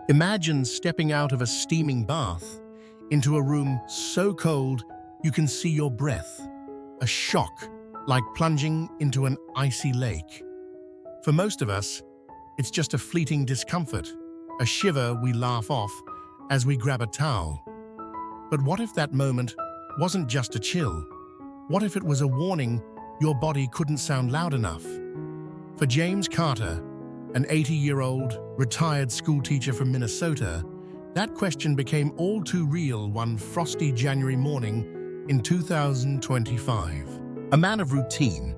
Imagine stepping out of a steaming bath into a room so cold you can see your breath. A shock, like plunging into an icy lake. For most of us, it's just a fleeting discomfort, a shiver we laugh off as we grab a towel. But what if that moment wasn't just a chill? What if it was a warning your body couldn't sound loud enough? For James Carter, an 80-year-old retired schoolteacher from Minnesota, that question became all too real one frosty January morning in 2025. A man of routine,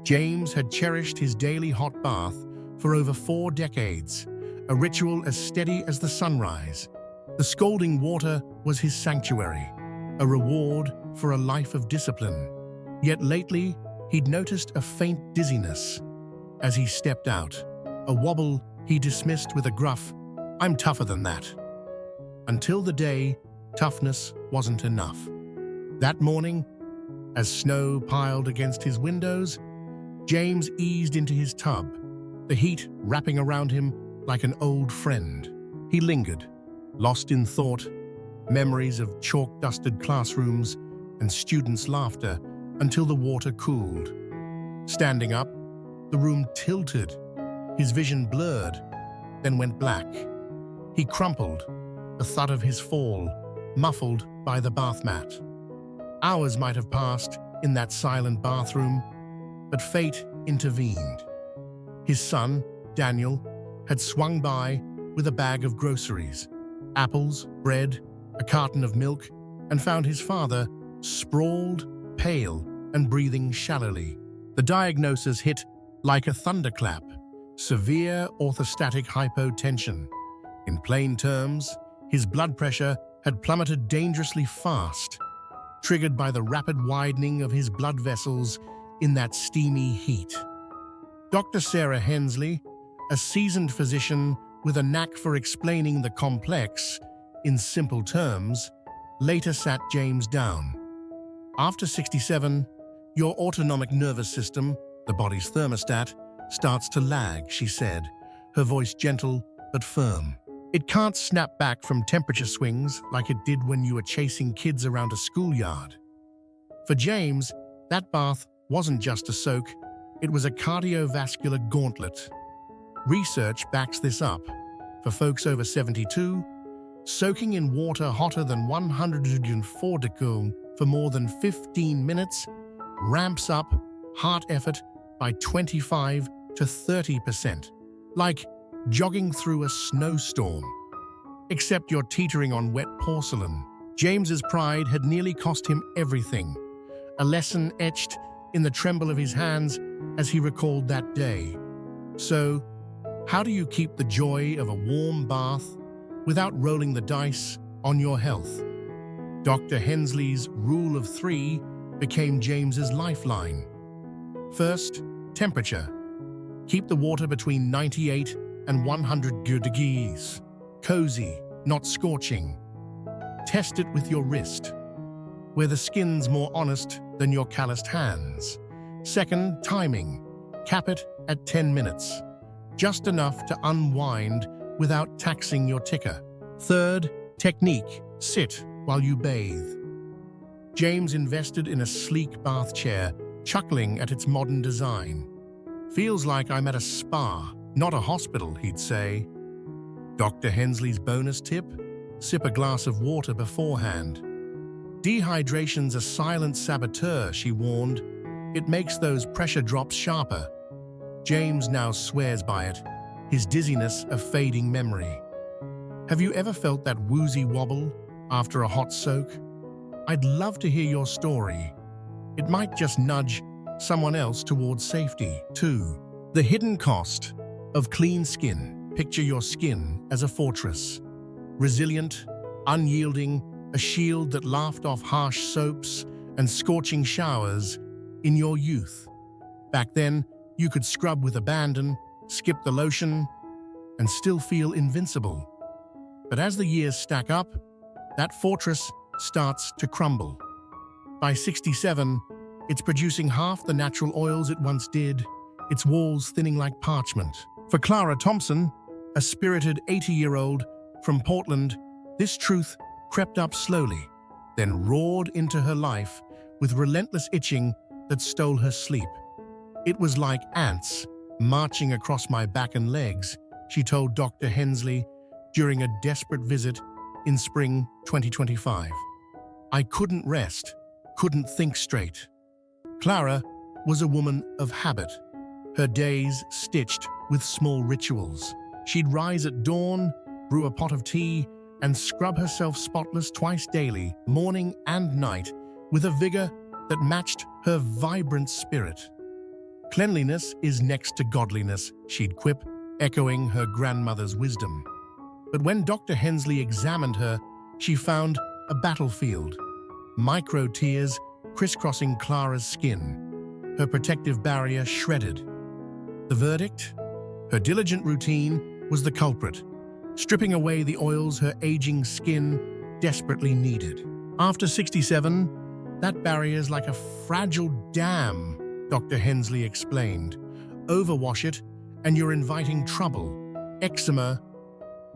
James had cherished his daily hot bath for over 4 decades, a ritual as steady as the sunrise. The scalding water was his sanctuary, a reward for a life of discipline. Yet lately, he'd noticed a faint dizziness as he stepped out, a wobble he dismissed with a gruff, "I'm tougher than that." Until the day, toughness wasn't enough. That morning, as snow piled against his windows, James eased into his tub, the heat wrapping around him like an old friend. He lingered, lost in thought, memories of chalk-dusted classrooms and students' laughter until the water cooled. Standing up, the room tilted, his vision blurred, then went black. He crumpled, the thud of his fall muffled by the bath mat. Hours might have passed in that silent bathroom, but fate intervened. His son, Daniel, had swung by with a bag of groceries, apples, bread, a carton of milk, and found his father sprawled, pale, and breathing shallowly. The diagnosis hit like a thunderclap: severe orthostatic hypotension. In plain terms, his blood pressure had plummeted dangerously fast, triggered by the rapid widening of his blood vessels in that steamy heat. Dr. Sarah Hensley, a seasoned physician with a knack for explaining the complex in simple terms, later sat James down. After 67, your autonomic nervous system, the body's thermostat, starts to lag, she said, her voice gentle but firm. It can't snap back from temperature swings like it did when you were chasing kids around a schoolyard. For James, that bath wasn't just a soak, it was a cardiovascular gauntlet. Research backs this up. For folks over 72, soaking in water hotter than 104 degrees for more than 15 minutes ramps up heart effort by 25 to 30%, like jogging through a snowstorm. Except you're teetering on wet porcelain. James's pride had nearly cost him everything, a lesson etched in the tremble of his hands as he recalled that day. So, how do you keep the joy of a warm bath without rolling the dice on your health? Dr. Hensley's rule of 3 became James's lifeline. First, temperature. Keep the water between 98 and 100 degrees. Cozy, not scorching. Test it with your wrist, where the skin's more honest than your calloused hands. Second, timing. Cap it at 10 minutes. Just enough to unwind without taxing your ticker. Third, technique. Sit while you bathe. James invested in a sleek bath chair, chuckling at its modern design. "Feels like I'm at a spa, not a hospital," he'd say. Dr. Hensley's bonus tip: sip a glass of water beforehand. Dehydration's a silent saboteur, she warned. It makes those pressure drops sharper. James now swears by it, his dizziness a fading memory. Have you ever felt that woozy wobble after a hot soak? I'd love to hear your story. It might just nudge someone else towards safety. 2. The hidden cost of clean skin. Picture your skin as a fortress. Resilient, unyielding, a shield that laughed off harsh soaps and scorching showers in your youth. Back then, you could scrub with abandon, skip the lotion, and still feel invincible. But as the years stack up, that fortress starts to crumble. By 67, it's producing half the natural oils it once did, its walls thinning like parchment. For Clara Thompson, a spirited 80-year-old From Portland, this truth crept up slowly, then roared into her life with relentless itching that stole her sleep. It was like ants marching across my back and legs, she told Dr. Hensley during a desperate visit in spring 2025. I couldn't rest, couldn't think straight. Clara was a woman of habit, her days stitched with small rituals. She'd rise at dawn, brew a pot of tea, and scrub herself spotless twice daily, morning and night, with a vigor that matched her vibrant spirit. Cleanliness is next to godliness, she'd quip, echoing her grandmother's wisdom. But when Dr. Hensley examined her, she found a battlefield. Micro tears crisscrossing Clara's skin, her protective barrier shredded. The verdict? Her diligent routine was the culprit, stripping away the oils her aging skin desperately needed. After 67, that barrier's like a fragile dam, Dr. Hensley explained. Overwash it, and you're inviting trouble, eczema,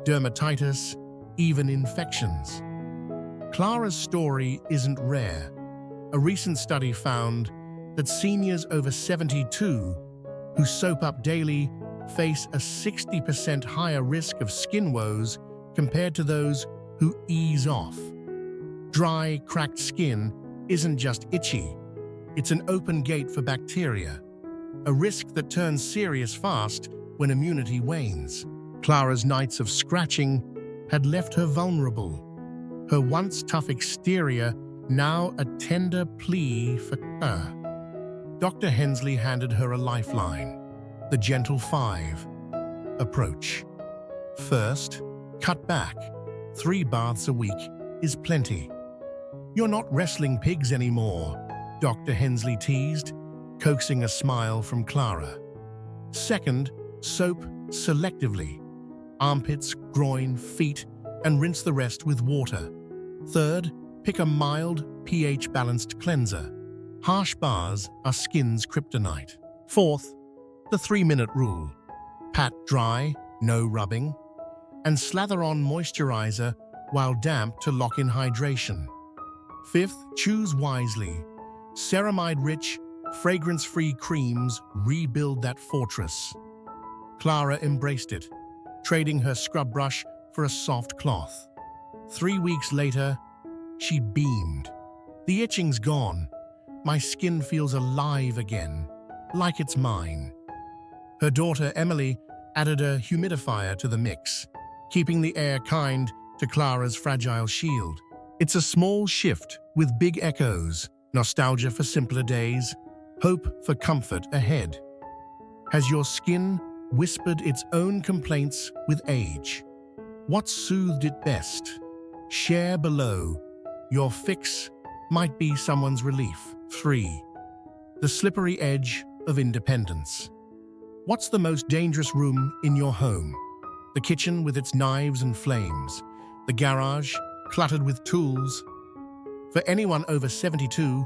dermatitis, even infections. Clara's story isn't rare. A recent study found that seniors over 72 who soap up daily face a 60% higher risk of skin woes compared to those who ease off. Dry, cracked skin isn't just itchy, it's an open gate for bacteria, a risk that turns serious fast when immunity wanes. Clara's nights of scratching had left her vulnerable, her once tough exterior now a tender plea for care. Dr. Hensley handed her a lifeline, the gentle 5 approach. First, cut back. 3 baths a week is plenty. You're not wrestling pigs anymore, Dr. Hensley teased, coaxing a smile from Clara. Second, soap selectively. Armpits, groin, feet, and rinse the rest with water. Third, pick a mild, pH-balanced cleanser. Harsh bars are skin's kryptonite. Fourth, the 3-minute rule. Pat dry, no rubbing, and slather on moisturizer while damp to lock in hydration. Fifth, choose wisely. Ceramide-rich, fragrance-free creams rebuild that fortress. Clara embraced it, trading her scrub brush for a soft cloth. 3 weeks later, she beamed. The itching's gone. My skin feels alive again, like it's mine. Her daughter, Emily, added a humidifier to the mix, keeping the air kind to Clara's fragile shield. It's a small shift with big echoes, nostalgia for simpler days, hope for comfort ahead. Has your skin whispered its own complaints with age? What soothed it best? Share below. Your fix might be someone's relief. 3. The slippery edge of independence. What's the most dangerous room in your home? The kitchen with its knives and flames. The garage, cluttered with tools. For anyone over 72,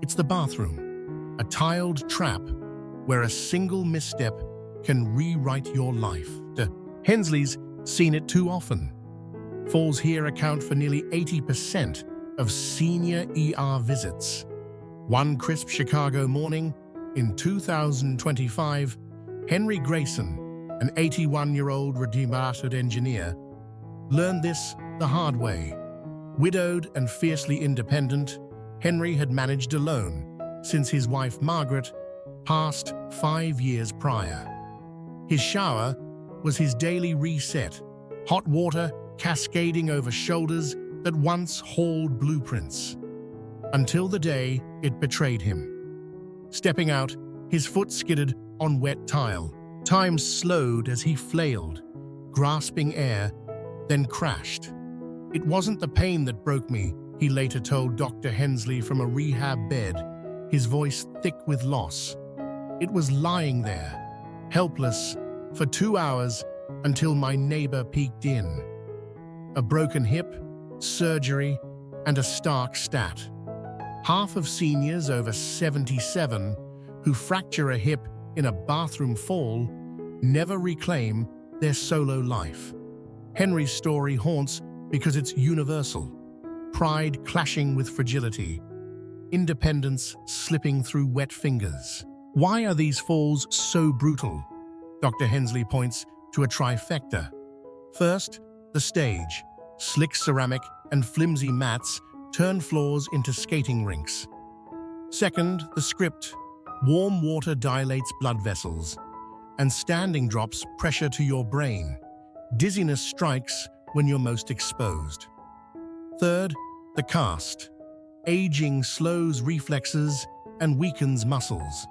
it's the bathroom. A tiled trap where a single misstep can rewrite your life. Hensley's seen it too often. Falls here account for nearly 80% of senior ER visits. One crisp Chicago morning in 2025, Henry Grayson, an 81-year-old retired engineer, learned this the hard way. Widowed and fiercely independent, Henry had managed alone since his wife Margaret passed 5 years prior. His shower was his daily reset, hot water cascading over shoulders that once hauled blueprints, until the day it betrayed him. Stepping out, his foot skidded on wet tile. Time slowed as he flailed, grasping air, then crashed. It wasn't the pain that broke me, he later told Dr. Hensley from a rehab bed, his voice thick with loss. It was lying there, helpless, for 2 hours until my neighbor peeked in. A broken hip, surgery, and a stark stat. Half of seniors over 77 who fracture a hip in a bathroom fall never reclaim their solo life. Henry's story haunts because it's universal. Pride clashing with fragility. Independence slipping through wet fingers. Why are these falls so brutal? Dr. Hensley points to a trifecta. First, the stage. Slick ceramic and flimsy mats turn floors into skating rinks. Second, the script. Warm water dilates blood vessels, and standing drops pressure to your brain. Dizziness strikes when you're most exposed. Third, the cast. Aging slows reflexes and weakens muscles.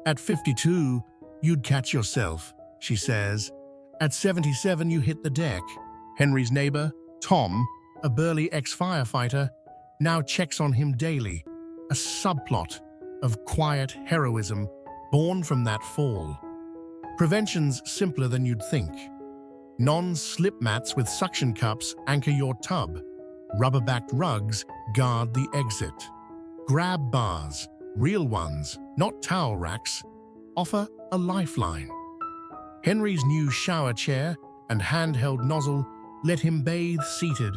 At 52, you'd catch yourself, she says. At 77, you hit the deck. Henry's neighbor, Tom, a burly ex-firefighter, now checks on him daily, a subplot of quiet heroism born from that fall. Prevention's simpler than you'd think. Non-slip mats with suction cups anchor your tub. Rubber-backed rugs guard the exit. Grab bars, real ones, not towel racks, offer a lifeline. Henry's new shower chair and handheld nozzle let him bathe seated,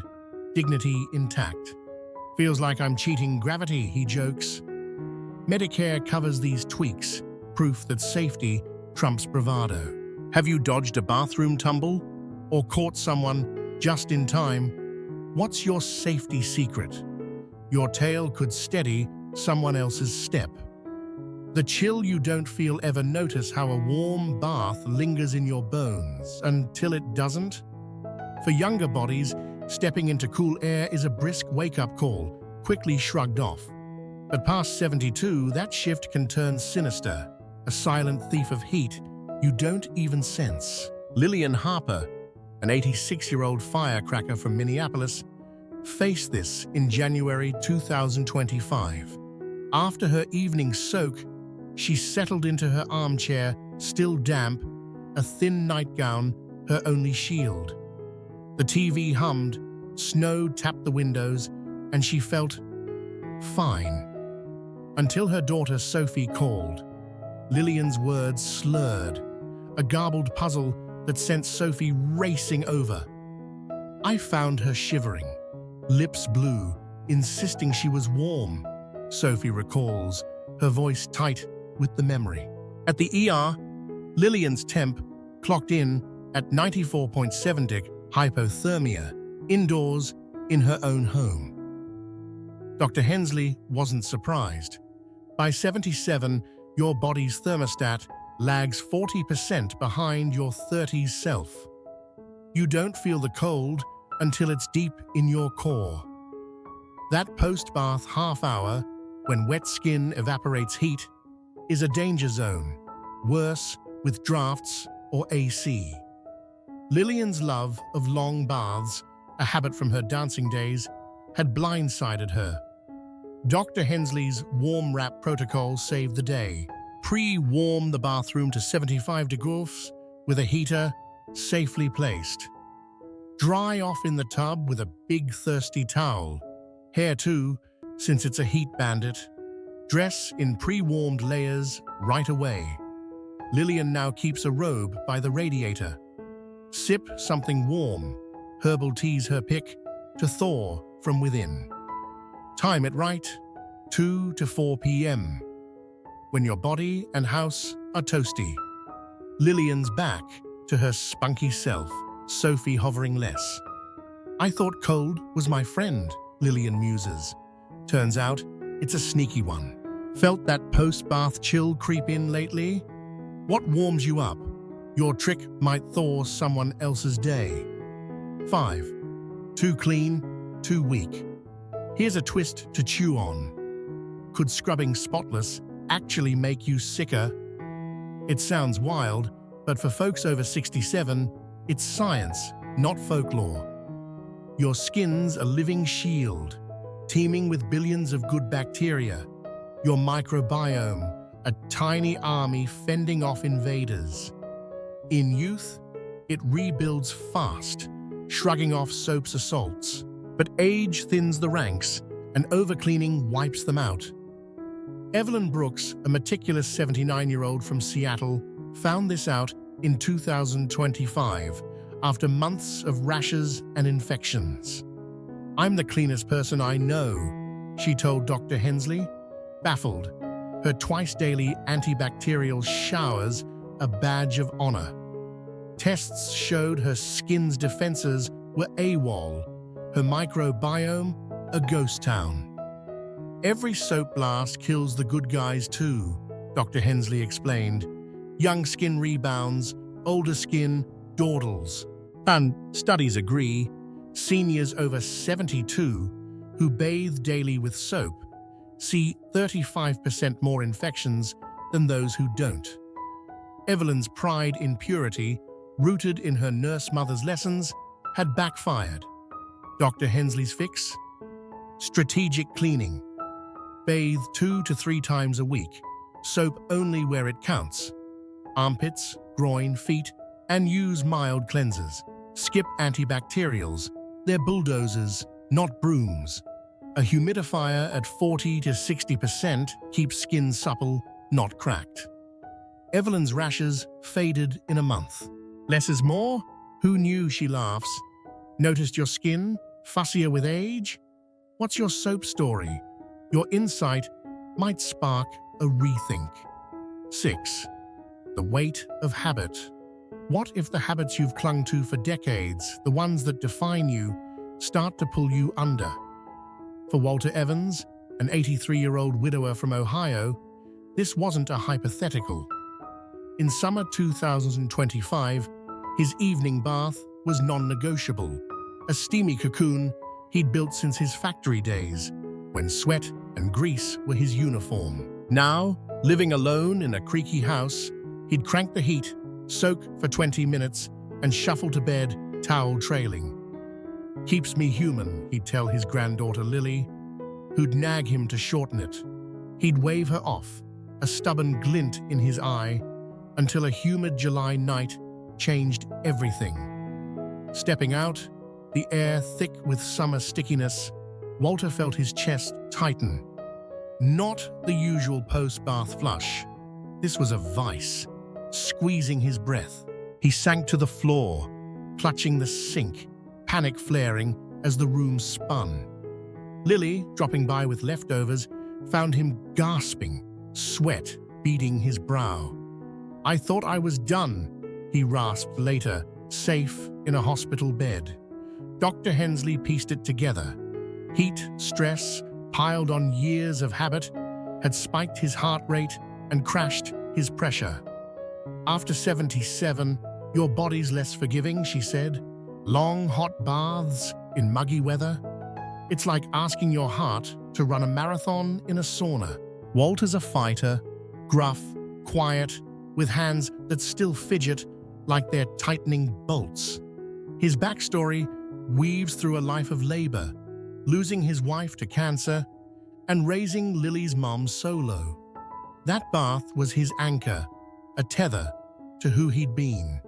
dignity intact. Feels like I'm cheating gravity, he jokes. Medicare covers these tweaks, proof that safety trumps bravado. Have you dodged a bathroom tumble? Or caught someone just in time? What's your safety secret? Your tail could steady someone else's step. The chill you don't feel ever notice how a warm bath lingers in your bones until it doesn't? For younger bodies, stepping into cool air is a brisk wake-up call, quickly shrugged off. But past 72, that shift can turn sinister, a silent thief of heat you don't even sense. Lillian Harper, an 86-year-old firecracker from Minneapolis, faced this in January 2025. After her evening soak, she settled into her armchair, still damp, a thin nightgown her only shield. The TV hummed, snow tapped the windows, and she felt fine. Until her daughter Sophie called. Lillian's words slurred, a garbled puzzle that sent Sophie racing over. I found her shivering, lips blue, insisting she was warm, Sophie recalls, her voice tight with the memory. At the ER, Lillian's temp clocked in at 94.7 hypothermia, indoors in her own home. Dr. Hensley wasn't surprised. By 77, your body's thermostat lags 40% behind your 30s self. You don't feel the cold until it's deep in your core. That post-bath half hour, when wet skin evaporates heat, is a danger zone, worse with drafts or AC. Lillian's love of long baths, a habit from her dancing days, had blindsided her. Dr. Hensley's warm wrap protocol saved the day. Pre-warm the bathroom to 75 degrees with a heater safely placed. Dry off in the tub with a big thirsty towel. Hair too, since it's a heat bandit. Dress in pre-warmed layers right away. Lillian now keeps a robe by the radiator. Sip something warm. Herbal tea's her pick to thaw from within. Time it right, 2 to 4 p.m. when your body and house are toasty. Lillian's back to her spunky self, Sophie hovering less. I thought cold was my friend, Lillian muses. Turns out it's a sneaky one. Felt that post-bath chill creep in lately? What warms you up? Your trick might thaw someone else's day. 5. Too clean, too weak. Here's a twist to chew on. Could scrubbing spotless actually make you sicker? It sounds wild, but for folks over 67, it's science, not folklore. Your skin's a living shield, teeming with billions of good bacteria. Your microbiome, a tiny army fending off invaders. In youth, it rebuilds fast, shrugging off soap's assaults. But age thins the ranks, and overcleaning wipes them out. Evelyn Brooks, a meticulous 79-year-old from Seattle, found this out in 2025 after months of rashes and infections. "I'm the cleanest person I know," she told Dr. Hensley, baffled, her twice-daily antibacterial showers a badge of honor. Tests showed her skin's defenses were AWOL, her microbiome a ghost town. "Every soap blast kills the good guys too," Dr. Hensley explained. "Young skin rebounds, older skin dawdles. And studies agree, seniors over 72 who bathe daily with soap see 35% more infections than those who don't." Evelyn's pride in purity, rooted in her nurse mother's lessons, had backfired. Dr. Hensley's fix? Strategic cleaning. Bathe 2 to 3 times a week. Soap only where it counts. Armpits, groin, feet, and use mild cleansers. Skip antibacterials. They're bulldozers, not brooms. A humidifier at 40 to 60% keeps skin supple, not cracked. Evelyn's rashes faded in a month. "Less is more? Who knew?" she laughs. "Noticed your skin fussier with age? What's your soap story? Your insight might spark a rethink." 6. The weight of habit. What if the habits you've clung to for decades, the ones that define you, start to pull you under? For Walter Evans, an 83-year-old widower from Ohio, this wasn't a hypothetical. In summer 2025, his evening bath was non-negotiable, a steamy cocoon he'd built since his factory days, when sweat and grease were his uniform. Now, living alone in a creaky house, he'd crank the heat, soak for 20 minutes, and shuffle to bed, towel trailing. "Keeps me human," he'd tell his granddaughter Lily, who'd nag him to shorten it. He'd wave her off, a stubborn glint in his eye, until a humid July night changed everything. Stepping out, the air thick with summer stickiness, Walter felt his chest tighten. Not the usual post-bath flush. This was a vice, squeezing his breath. He sank to the floor, clutching the sink, panic flaring as the room spun. Lily, dropping by with leftovers, found him gasping, sweat beading his brow. "I thought I was done," he rasped later, safe in a hospital bed. Dr. Hensley pieced it together. Heat, stress, piled on years of habit, had spiked his heart rate and crashed his pressure. "After 77, your body's less forgiving," she said. "Long, hot baths in muggy weather. It's like asking your heart to run a marathon in a sauna." Walter's a fighter, gruff, quiet, with hands that still fidget like they're tightening bolts. His backstory weaves through a life of labor, losing his wife to cancer and raising Lily's mom solo. That bath was his anchor, a tether to who he'd been.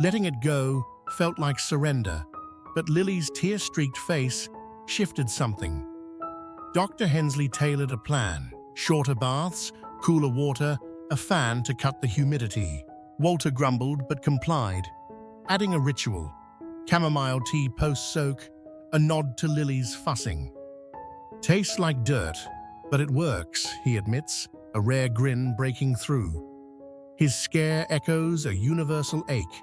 Letting it go felt like surrender, but Lily's tear-streaked face shifted something. Dr. Hensley tailored a plan: shorter baths, cooler water, a fan to cut the humidity. Walter grumbled but complied, adding a ritual: chamomile tea post-soak, a nod to Lily's fussing. "Tastes like dirt, but it works," he admits, a rare grin breaking through. His scare echoes a universal ache,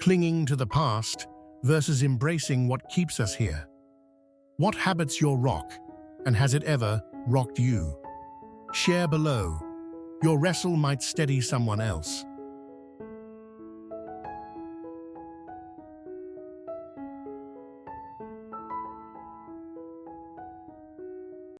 clinging to the past versus embracing what keeps us here. What habits your rock, and has it ever rocked you? Share below. Your wrestle might steady someone else.